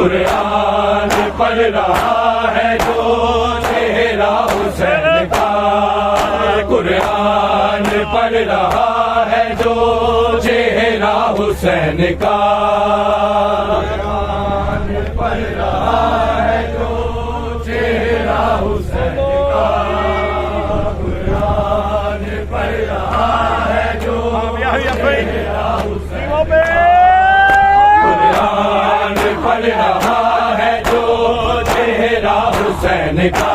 قرآن پڑھ رہا ہے جو چہرہ حسین کا، قرآن پڑھ رہا ہے جو چہرہ حسین کا، قرآن پڑھ رہا ہے جو چہرہ حسین کا، قرآن پڑھ رہا ہے جو چہرہ حسین کا، قرآن پڑھ رہا ہے جو چہرہ حسین کا،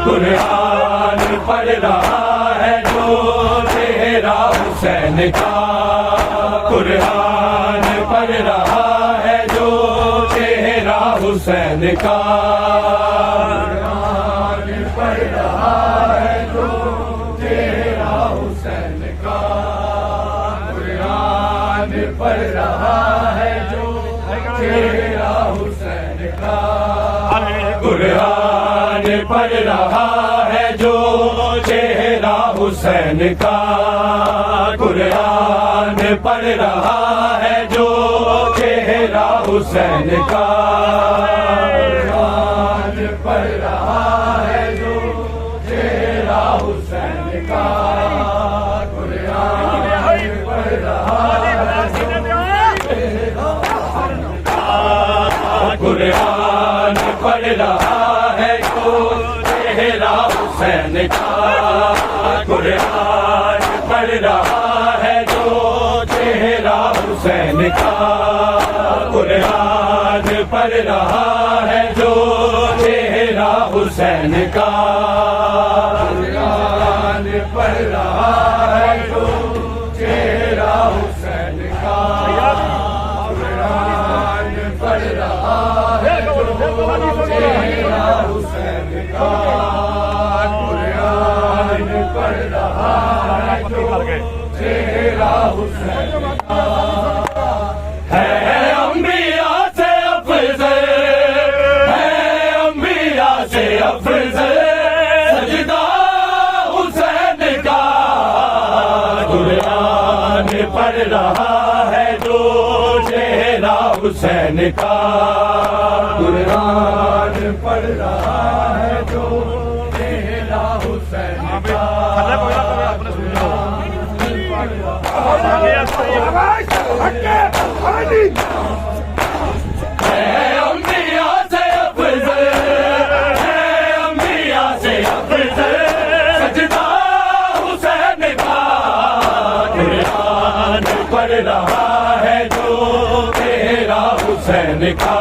قرآن پڑھ رہا ہے جو چہرہ حسین کا، قرآن پڑھ رہا ہے جو چہرہ حسین کا، قرآن پڑھ رہا ہے جو چہرہ حسین کا، قرآن پڑھ رہا ہے جو چہرہ حسین کا، قرآن پڑھ رہا ہے جو چہرہ حسین کا، قرآن پڑھ رہا ہے جو چہرہ حسین کا، قرآن پڑھ رہا ہے جو چہرہ حسین کا، قرآن پڑھ رہا قرآن پڑھ رہا ہے جو چہرہ حسین کا، قرآن پڑھ رہا ہے جو چہرہ حسین کا، قرآن پڑھ رہا ہے جو چہرہ حسین کا، قرآن پڑھ رہا ہے جو چہرہ حسین کا، قرآن پڑھ رہا ہے جو چہرہ حسین کا، قرآن پڑھ رہا ہے جو چہرہ حسین کا، ہے انبیاء سے افضل، ہے انبیاء سے افضل سجدہ حسین کا، قرآن پڑھ رہا ہے جو چہرہ حسین کا، قرآن پڑھ رہا ہے جو چہرہ حسین کا، ہے انبیاء سے افضل، ہے انبیاء سے افضل سجدہ حسین کا، قرآن پڑھ رہا ہے جو چہرہ حسین کا،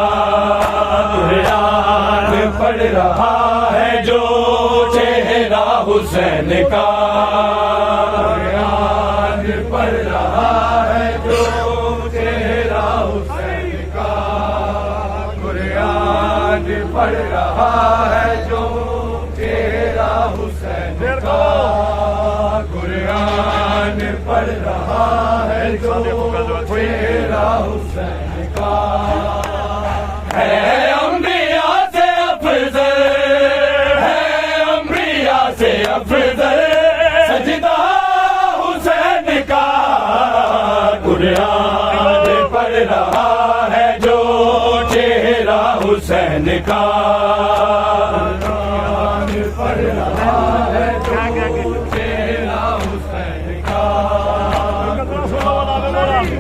قرآن پڑھ رہا ہے جو چہرہ حسین کا، قرآن پڑھ رہا ہے جو چہرہ حسین کا، قرآن پڑھ رہا ہے جو چہرہ حسین کا، قرآن پڑھ رہا ہے جو چہرہ حسین کا، ہے انبیاء سے افضل، ہے انبیاء سے افضل سجدہ حسین کا، قرآن پڑھ رہا ہے جو چہرہ حسین کا، قرآن پڑھ رہا ہے جو چہرہ حسین کا،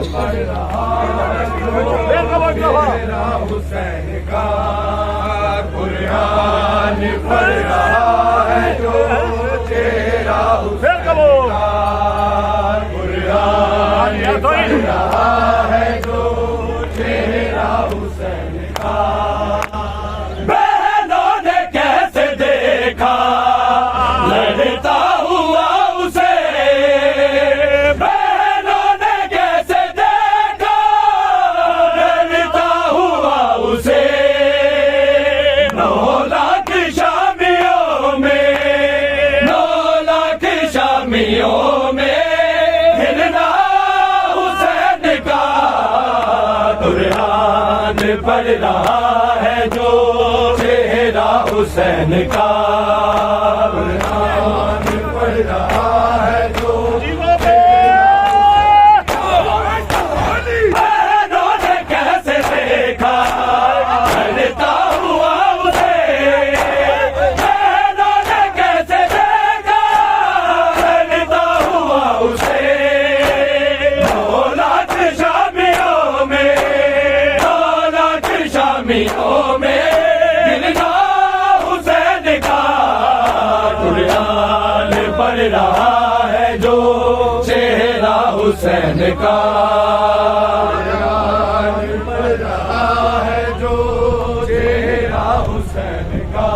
پڑھ رہا ہے جو چہرہ حسین کا، قرآن پڑھ رہا ہے جو چہرہ حسین کا، قرآن پڑھ رہا ہے جو چہرہ حسین کا، بہنوں نے کیسے دیکھا لڑتا ہوا اسے، بہنوں نے کیسے دیکھا لڑتا ہوا اسے، 9 لاکھ شامیوں میں، 9 لاکھ شامیوں میں ہلنا حسین کا، قرآن پڑھ رہا ہے جو چہرہ حسین کا، قرآن پڑھ رہا ہے جو بہنوں نے کیسے دیکھا حامیوں میں گرنا حسین کا قرآن پڑھ رہا ہے جو چہرہ حسین کا قرآن پڑھ رہا ہے جو چہرہ حسین کا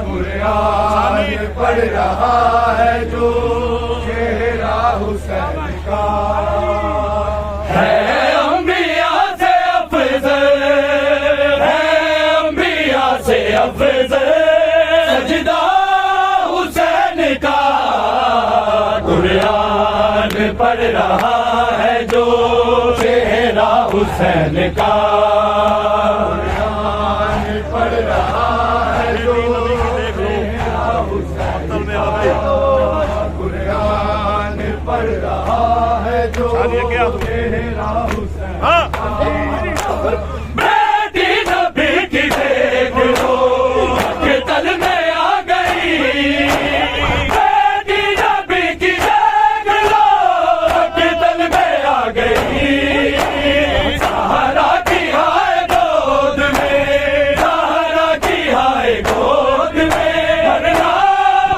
قرآن پڑھ رہا ہے جو چہرہ حسین کا ہے انبیاء سے افضل ہے انبیاء سے افضل سجدہ حسین کا قرآن پڑھ رہا ہے جو چہرہ حسین کا قرآن پڑھ رہا ہے جو چہرہ حسین کا قرآن پڑھ رہا ہے جو چہرہ حسین بیٹی نبی کی دیکھ لو قتل میں آ گئی بیٹی نبی کی دیکھ لو قتل میں آ گئی سہارا کی ہائے گود میں سہارا کی ہائے گود میں بھرنا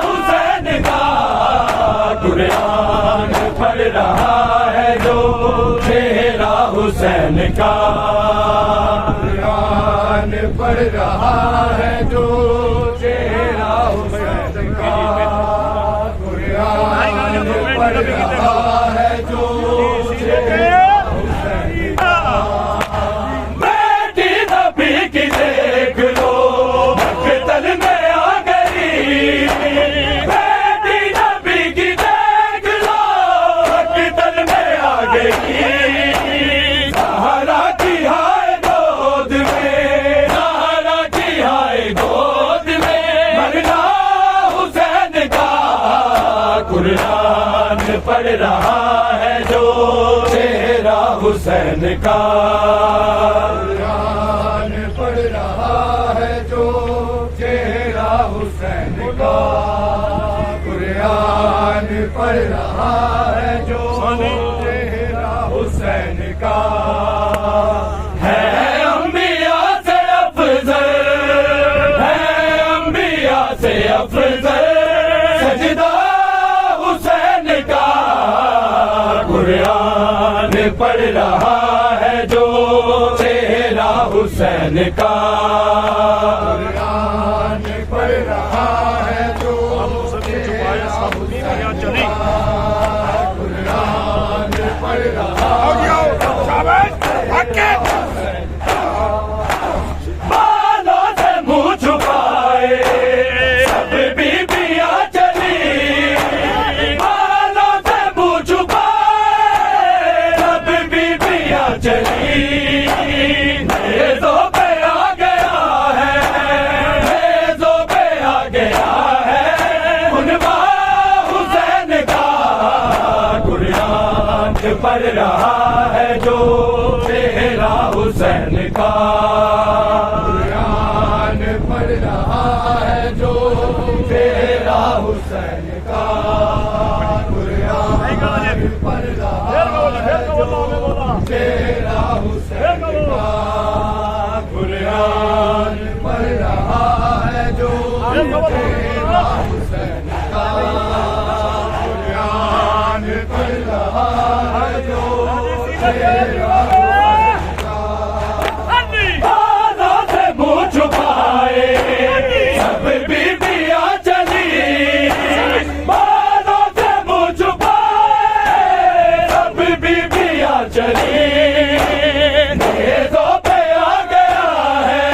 حسین کا قرآن پڑھ رہا ہے جو چہرہ حسین کا قرآن پڑھ رہا ہے جو چہرہ حسین کا قرآن پڑھ رہا ہے جو چہرہ حسین کا بیٹی نبی کی دیکھ لو قتل میں آ گئی بیٹی نبی کی دیکھ لو قتل میں آ گئی سہارا کی ہائے گود میں سہارا کی ہائے گود میں مرنا حسین کا قرآن پڑھ رہا ہے جو چہرہ حسین کا قرآن پڑھ رہا ہے جو چہرہ حسین کا قرآن پڑھ رہا ہے جو چہرہ حسین کا ہے انبیاء سے افضل ہے انبیاء سے افضل سجدہ حسین کا قرآن پڑھ رہا ہے جو چہرہ حسین کا قرآن پڑھ رہا ہے جو چہرہ حسین کا قرآن پڑھ رہا بالوں سے منہ چھپائے سب بیبیاں چلی بالوں سے منہ چھپائے سب بیبیاں چلی نیزوں پہ آ گیا ہے نیزوں پہ آ گیا ہے عنوان حسین کا قرآن پڑھ رہا ہے جو چہرہ حسین کا قرآن پڑھ رہا ہے جو چہرہ حسین کا قرآن پڑھ رہا ہے جو چہرہ حسین کا قرآن پڑھ رہا ہے جو چہرہ حسین کا قرآن پڑھ رہا ہے جو چہرہ بالوں سے منہ چھپائے سب بیبیاں چلی بالوں سے منہ چھپائے سب بیبیاں چلی نیزوں پہ آ گیا ہے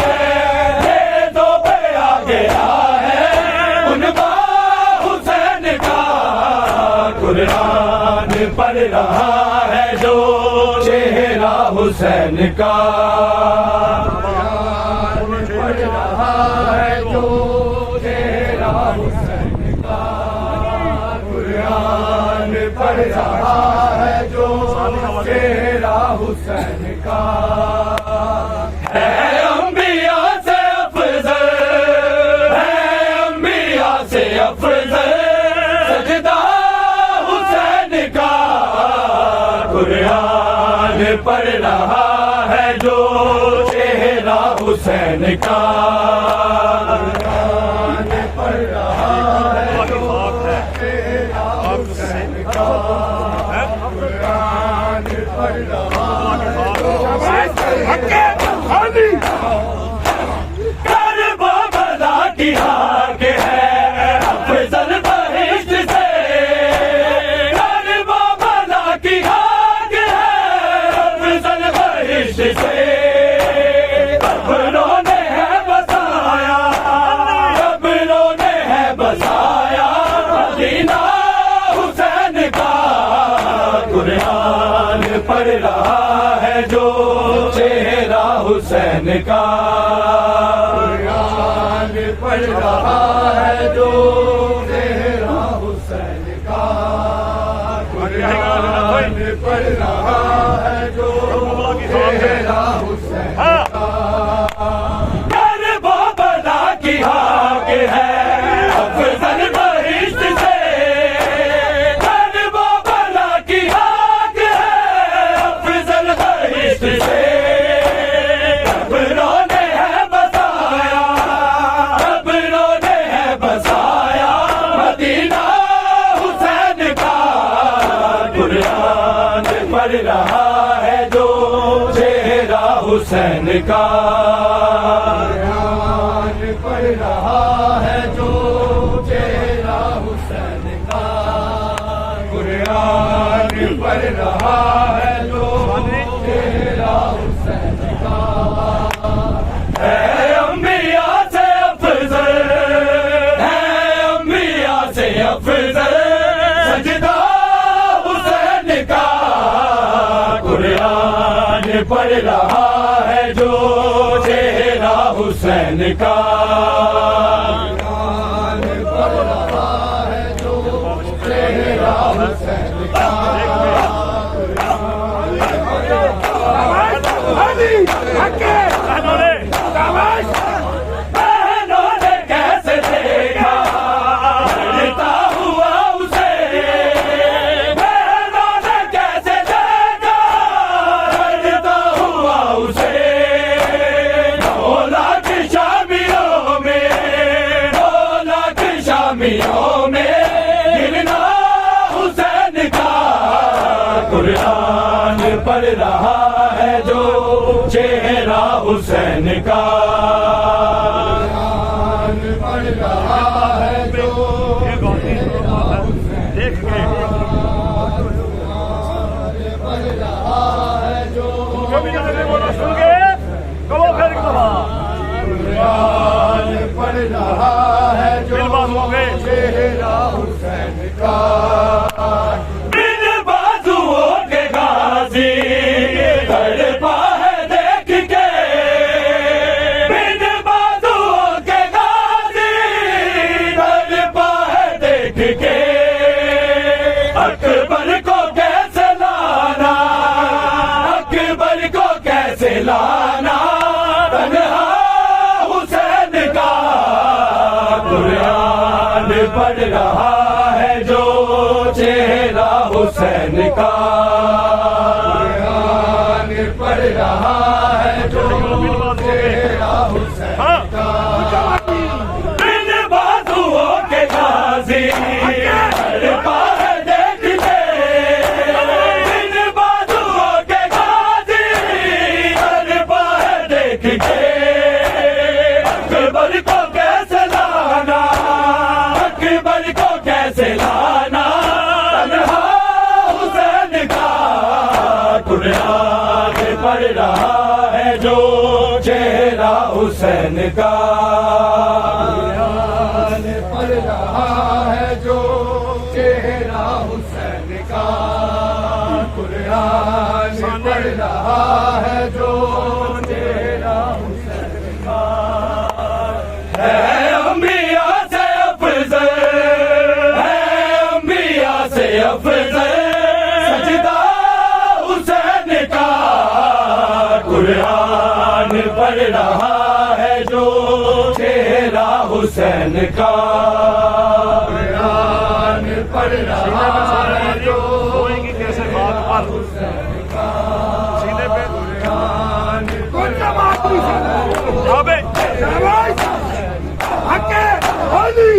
نیزوں پہ آ گیا ہے عنوان حسین کا قرآن پڑھ رہا ہے جو چہرہ حسین کا قرآن پڑھ رہا ہے جو چہرہ حسین کا قرآن پڑھ رہا ہے جو چہرہ حسین کا ہے انبیاء سے افضل ہے انبیاء سے افضل سجدہ حسین کا قرآن پڑھ رہا ہے جو چہرہ چہرہ حسین کا قرآن پڑھ رہا ہے جو چہرہ حسین کا قرآن پڑھ رہا ہے کربلا کی آگ ہے افضل بہشت سے کربلا کی آگ ہے افضل بہشت سے قبروں نے ہے بسایا قبروں نے ہے بسایا مدینہ حسین کا قرآن پڑھ رہا ہے جو چہرہ حسین کا قرآن پڑھ رہا ہے جو چہرہ حسین کا قرآن پڑھ رہا ہے جو چہرہ حسین کا کربلا کی آگ ہے افضل بہشت سے کربلا کی آگ ہے افضل بہشت سے قبروں نے ہے بسایا قبروں نے ہے بسایا مدینہ حسین کا قرآن پڑھ رہا ہے جو چہرہ حسین کا قرآن پڑھ رہا ہے جو چہرہ حسین کا قرآن پڑھ رہا ہے جو چہرہ حسین کا ہے انبیاء سے افضل ہے انبیاء سے افضل سجدہ حسین کا قرآن پڑھ رہا ہے جو چہرہ حسین کا قرآن پڑھ رہا ہے جو چہرہ حسین کا بہنوں نے کیسے دیکھا ڈرتا ہوا اسے بہنوں نے کیسے دیکھا ڈرتا ہوا اسے 2 لاکھ شامیوں میں 2 لاکھ شامیوں میں گرنا حسین کا قرآن پڑھ رہا ہے جو چہرہ حسین کا قرآن پڑھ رہا ہے جو دیکھ کے پڑھ رہا ہے جو جو بھی جانے بولا سن کے کہو پھر کہو قرآن پڑھ رہا ہے جو دل باز ہو گئے چہرہ حسین کا بن بازوؤں کے غازی تڑپا ہے دیکھ کے بن بازوؤں کے غازی تڑپا ہے دیکھ کے اکبر کو کیسے لانا اکبر کو کیسے لانا تنہا حسین کا قرآن پڑھ رہا ہے جو چہرہ حسین کا قرآن پڑھ رہا ہے جو چہرہ حسین کا بن بازوؤں کے غازی تڑپا ہے دیکھ کے بن بازوؤں کے غازی تڑپا ہے دیکھ کے اکبر کو کیسے لانا اکبر کو کیسے لانا تنہا حسین کا قرآن پڑھ رہا ہے جو چہرہ حسین کا قرآن پڑھ رہا ہے جو چہرہ حسین کا قرآن پڑھ رہا ہے جو چہرہ حسین کا ہے انبیاء سے افضل ہے انبیاء سے افضل سجدہ حسین کا قرآن پڑھ رہا ہے جو چہرہ حسین کا قرآن پڑھ رہا ہے جو کیسے بات پر حسین کا سینے پہ قرآن پڑھ رہا ہے